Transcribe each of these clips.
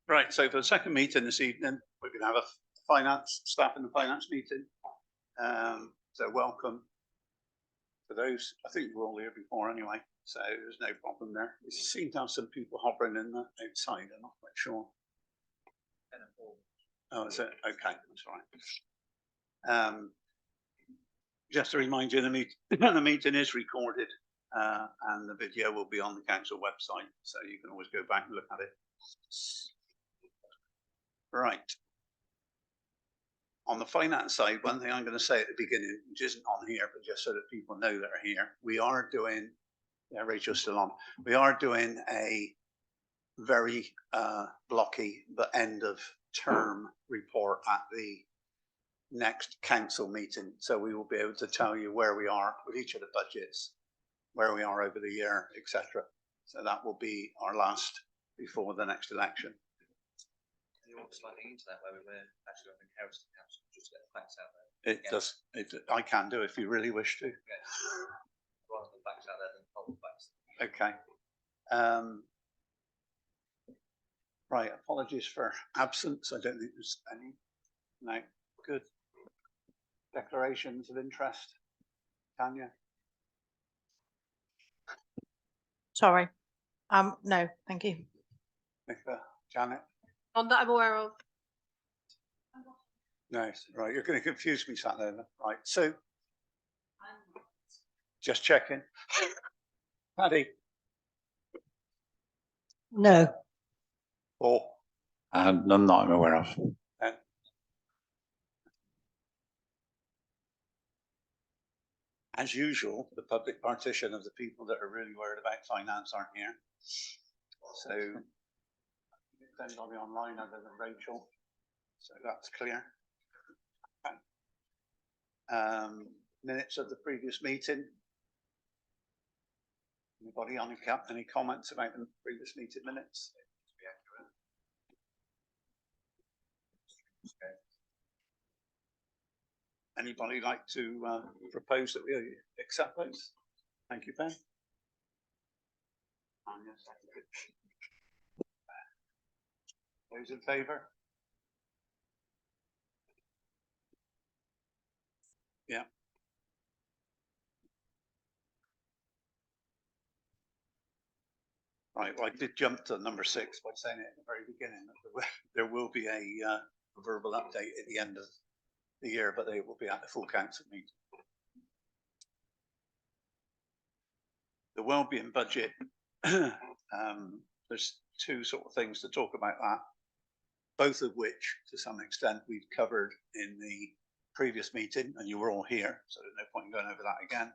Right, so for the second meeting this evening, we're going to have a finance staff in the finance meeting. So welcome for those. I think we're all here before anyway, so there's no problem there. We seem to have some people hovering in the outside. I'm not quite sure. Oh, is it? Okay, that's right. Just to remind you, the meeting is recorded, and the video will be on the council website, so you can always go back and look at it. Right. On the finance side, one thing I'm going to say at the beginning, which isn't on here, but just so that people know that are here, we are doing, yeah, Rachel's still on, we are doing a very blocky but end of term report at the next council meeting. So we will be able to tell you where we are with each of the budgets, where we are over the year, etc. So that will be our last before the next election. You want sliding into that where we were actually on the Harrison Council, just get the facts out there. It does. I can do if you really wish to. Yes. Rather than facts out there than hold facts. Okay. Right. Apologies for absence. I don't think there's any. No. Good. Declarations of interest. Tanya. Sorry. No, thank you. Nicola, Janet. None that I'm aware of. No, right. You're going to confuse me, sat there. Right. So, just checking. Paddy. No. Or none that I'm aware of. As usual, the public partition of the people that are really worried about finance aren't here. So, anybody online other than Rachel, so that's clear. Minutes of the previous meeting. Anybody on any comments about the previous meeting minutes? Anybody like to propose that we accept those? Thank you, Ben. Those in favour? Yeah. Right, well, I did jump to number 6 by saying it at the very beginning. There will be a verbal update at the end of the year, but they will be at the full council meeting. The wellbeing budget, there's two sort of things to talk about that, both of which to some extent we've covered in the previous meeting, and you were all here, so there's no point in going over that again.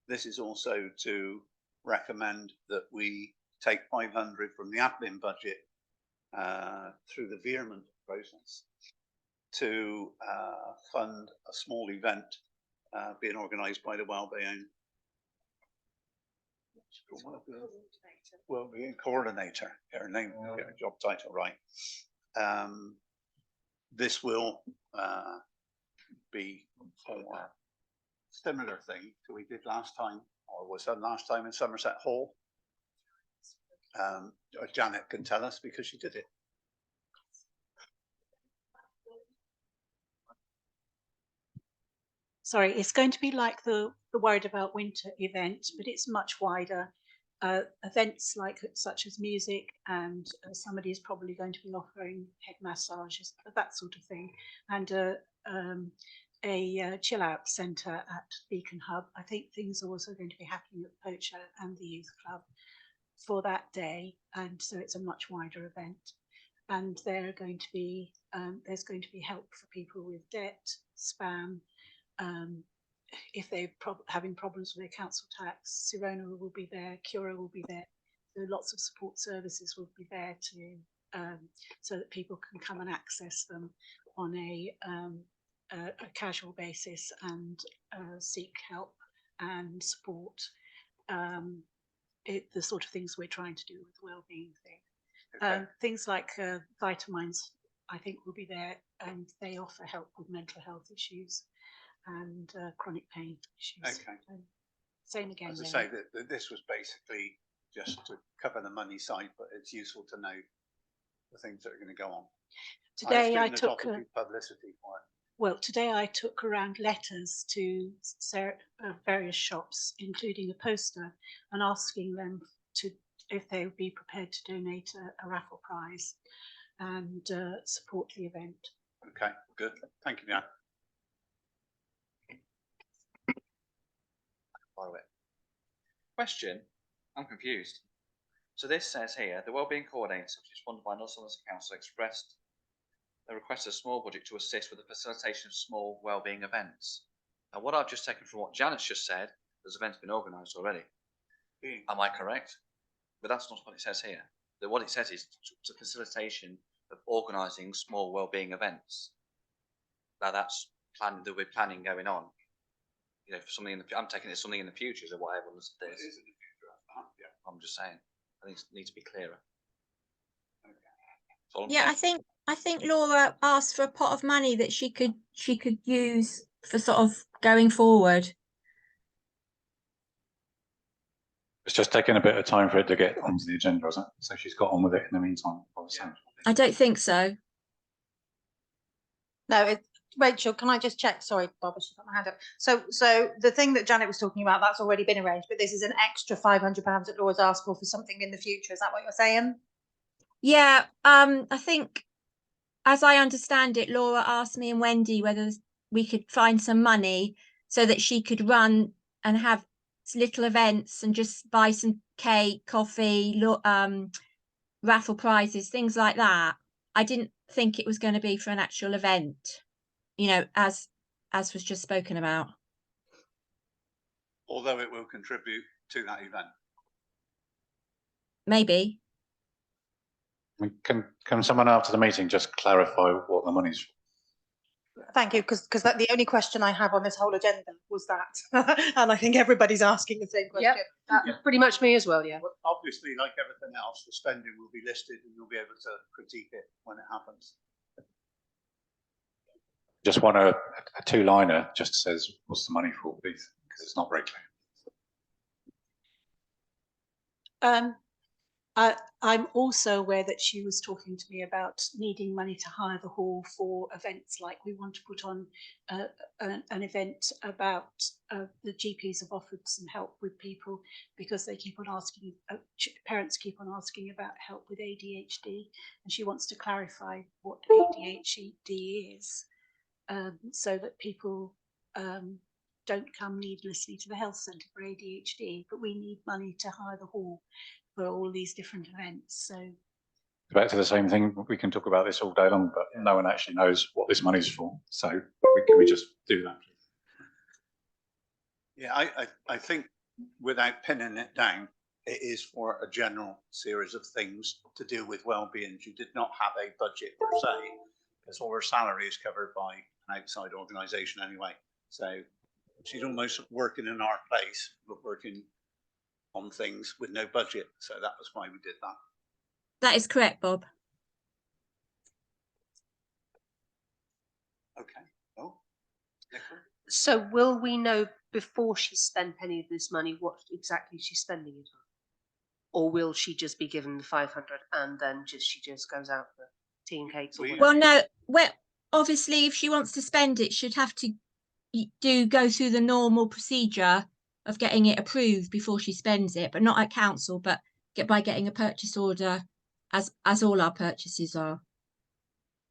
This is also to recommend that we take 500 from the admin budget through the Veerman process to fund a small event being organised by the Wellbeing Coordinator. Get her name, get her job title right. This will be for a similar thing that we did last time, or was done last time in Somerset Hall. Janet can tell us because she did it. Sorry, it's going to be like the Worried About Winter event, but it's much wider. Events such as music, and somebody is probably going to be offering head massages, that sort of thing, and a chill out centre at Beacon Hub. I think things are also going to be happening at Poacher and the Youth Club for that day, and so it's a much wider event. And there are going to be there's going to be help for people with debt, spam. If they're having problems with their council tax, Sirona will be there, Cura will be there. So lots of support services will be there to so that people can come and access them on a casual basis and seek help and support. The sort of things we're trying to do with the wellbeing thing. Okay. Things like Vitamines, I think, will be there, and they offer help with mental health issues and chronic pain issues. Okay. Same again. As I say, that this was basically just to cover the money side, but it's useful to know the things that are going to go on. Today I assume there's took, obviously publicity for it. well, today I took around letters to various shops, including a poster, and asking them to if they would be prepared to donate a raffle prize and support the event. Okay, good. Thank you, Jan. Follow it. Question, I'm confused. So this says here, the wellbeing coordinator, which is funded by Northern Council, expressed they requested a small budget to assist with the facilitation of small wellbeing events. Now, what I've just taken from what Janet's just said, there's events been organised already. Am I correct? But that's not what it says here. What it says is to facilitation of organising small wellbeing events. Now that's planning. There'll be planning going on. You know, for something in the. I'm taking it something in the future, or whatever. This. It is in the future. Yeah. I'm just saying. I think it needs to be clearer. Yeah, I think Laura asked for a pot of money that she could use for sort of going forward. It's just taking a bit of time for it to get onto the agenda, isn't it? So she's got on with it in the meantime. Yeah. I don't think so. No, Rachel, can I just check? Sorry, Barbara, she's got my hand up. So the thing that Janet was talking about, that's already been arranged, but this is an extra £500 that Laura's asked for something in the future. Is that what you're saying? Yeah, I think, as I understand it, Laura asked me and Wendy whether we could find some money so that she could run and have little events and just buy some cake, coffee, raffle prizes, things like that. I didn't think it was going to be for an actual event, you know, as was just spoken about. Although it will contribute to that event. Maybe. I mean, can someone after the meeting just clarify what the money's for? Thank you, because the only question I have on this whole agenda was that, and I think everybody's asking the same question. Pretty much me as well, yeah. But obviously, like everything else, the spending will be listed and you'll be able to critique it when it happens. Just want a two-liner, just says what's the money for, please, because it's not very clear. I'm also aware that she was talking to me about needing money to hire the hall for events like we want to put on an event about the GPs have offered some help with people because they keep on asking, parents keep on asking about help with ADHD, and she wants to clarify what ADHD is so that people don't come needlessly to the health centre for ADHD, but we need money to hire the hall for all these different events. So Back to the same thing, we can talk about this all day long, but no one actually knows what this money's for. So can we just do that? Yeah, I think without pinning it down, it is for a general series of things to do with well-being. You did not have a budget per se, because all her salary is covered by an outside organisation anyway. So she's almost working in our place, but working on things with no budget. So that was why we did that. That is correct, Bob. Okay. Oh, Nicola? So will we know before she spent any of this money what exactly she's spending it on? Or will she just be given the 500 and then she just goes out for tea and cakes? Or Well, no, well, obviously if she wants to spend it, she'd have to go through the normal procedure of getting it approved before she spends it, but not at council, but by getting a purchase order, as all our purchases are.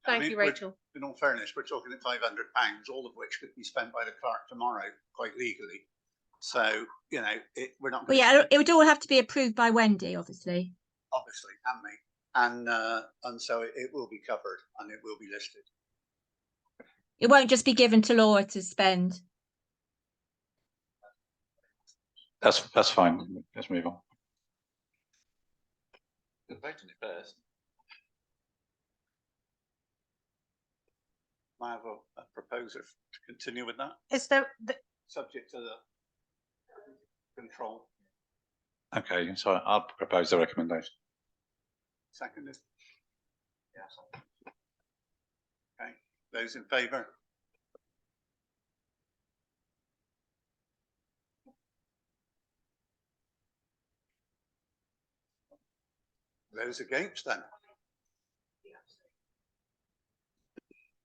Thank you, Rachel. In all fairness, we're talking at £500, all of which could be spent by the clerk tomorrow, quite legally. So, you know, we're not. Well, yeah, it would all have to be approved by Wendy, obviously. Obviously, and me, and so it will be covered and it will be listed. It won't just be given to Laura to spend. That's fine. Let's move on. We'll vote on it first. I have a proposer to continue with that, Is there, subject to the control. Okay, so I'll propose the recommendation. Seconded. Yes. Okay, those in favour? Those against then?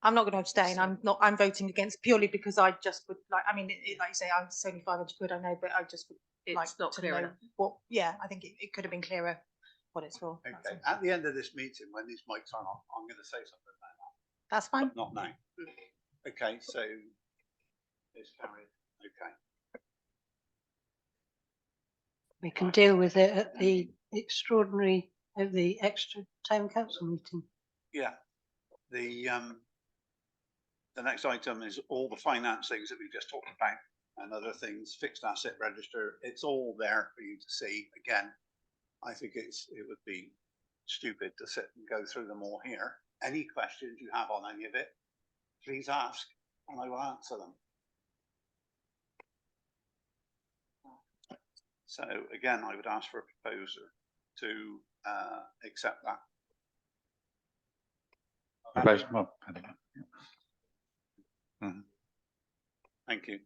I'm not going to abstain. I'm voting against purely because I just would like, I mean, like you say, it's only 500 quid, I know, but I just would like It's not to clear know enough. what, yeah, I think it could have been clearer what it's for. That's Okay, all. at the end of this meeting, when these mics are on, I'm going to say something about that, That's fine. but not now. Okay, so it's carried. Okay. We can deal with it at the extraordinary, at the extra town council meeting. Yeah, the next item is all the finance things that we just talked about and other things, fixed asset register. It's all there for you to see. Again, I think it would be stupid to sit and go through them all here. Any questions you have on any of it, please ask and I will answer them. So again, I would ask for a proposer to accept that. Propose- well, I don't know. Mhm. Thank you.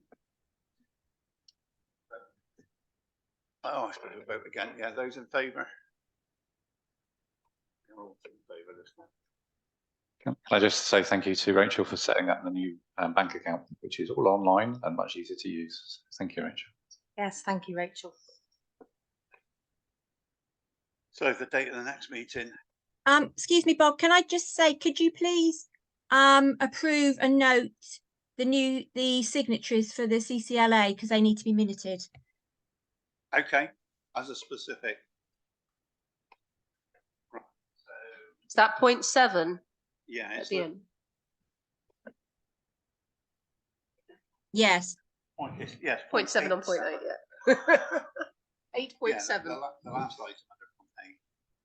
Oh, I suppose we'll vote again. Yeah, those in favour? You're all in favour this one. Can I just say thank you to Rachel for setting up the new bank account, which is all online and much easier to use. Thank you, Rachel. Yes, thank you, Rachel. So the date of the next meeting, Excuse me, Bob, can I just say, could you please approve and note the signatories for the CCLA because they need to be minuted? okay, as a specific. Right, so, Is that 0.7 yeah, at it's the end? Yes. yes. 0.7 on 0.8, yeah. 8.7. The last item under point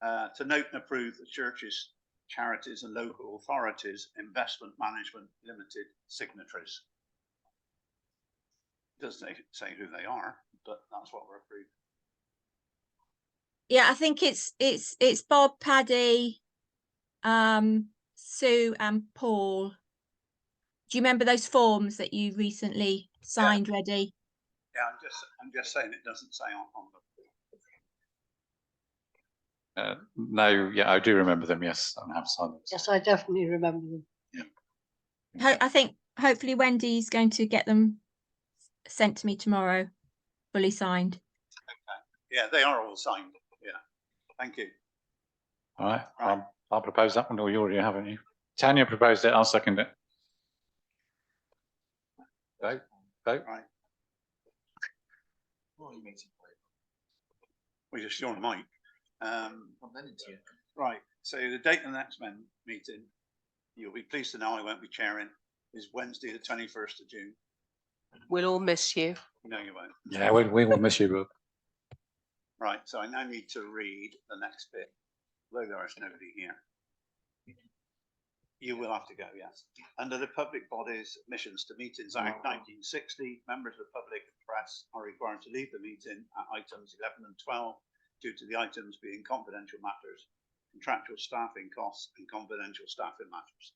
8, to note and approve the churches, charities and local authorities investment management limited signatories. Doesn't say who they are, but that's what we're approving. Yeah, I think it's Bob, Paddy, Sue and Paul. Do you remember those forms that you recently signed ready? Yeah, I'm just saying it doesn't say on the. No, yeah, I do remember them. Yes, and have signed them. Yes, I definitely remember them. I think hopefully Wendy's going to get them sent to me tomorrow, fully signed. Yeah, they are all signed. Yeah, thank you. All right, Right. I'll propose that one, or you already have, haven't you? Tanya proposed it. I'll second it. Vote. Right. We just your mic. Right. So the date of the next meeting, you'll be pleased to know I won't be chairing, is Wednesday, the 21st of June. We'll all miss you. No, you won't. Yeah, we will miss you, Bob. Right. So I now need to read the next bit, though there is nobody here. You will have to go, yes. Under the Public Bodies Admissions to Meetings Act 1960, members of the public and press are required to leave the meeting at items 11 and 12 due to the items being confidential matters, contractual staffing costs and confidential staffing matters.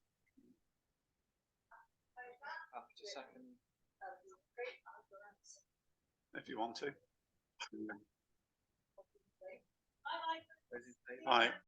If you want to. Aye.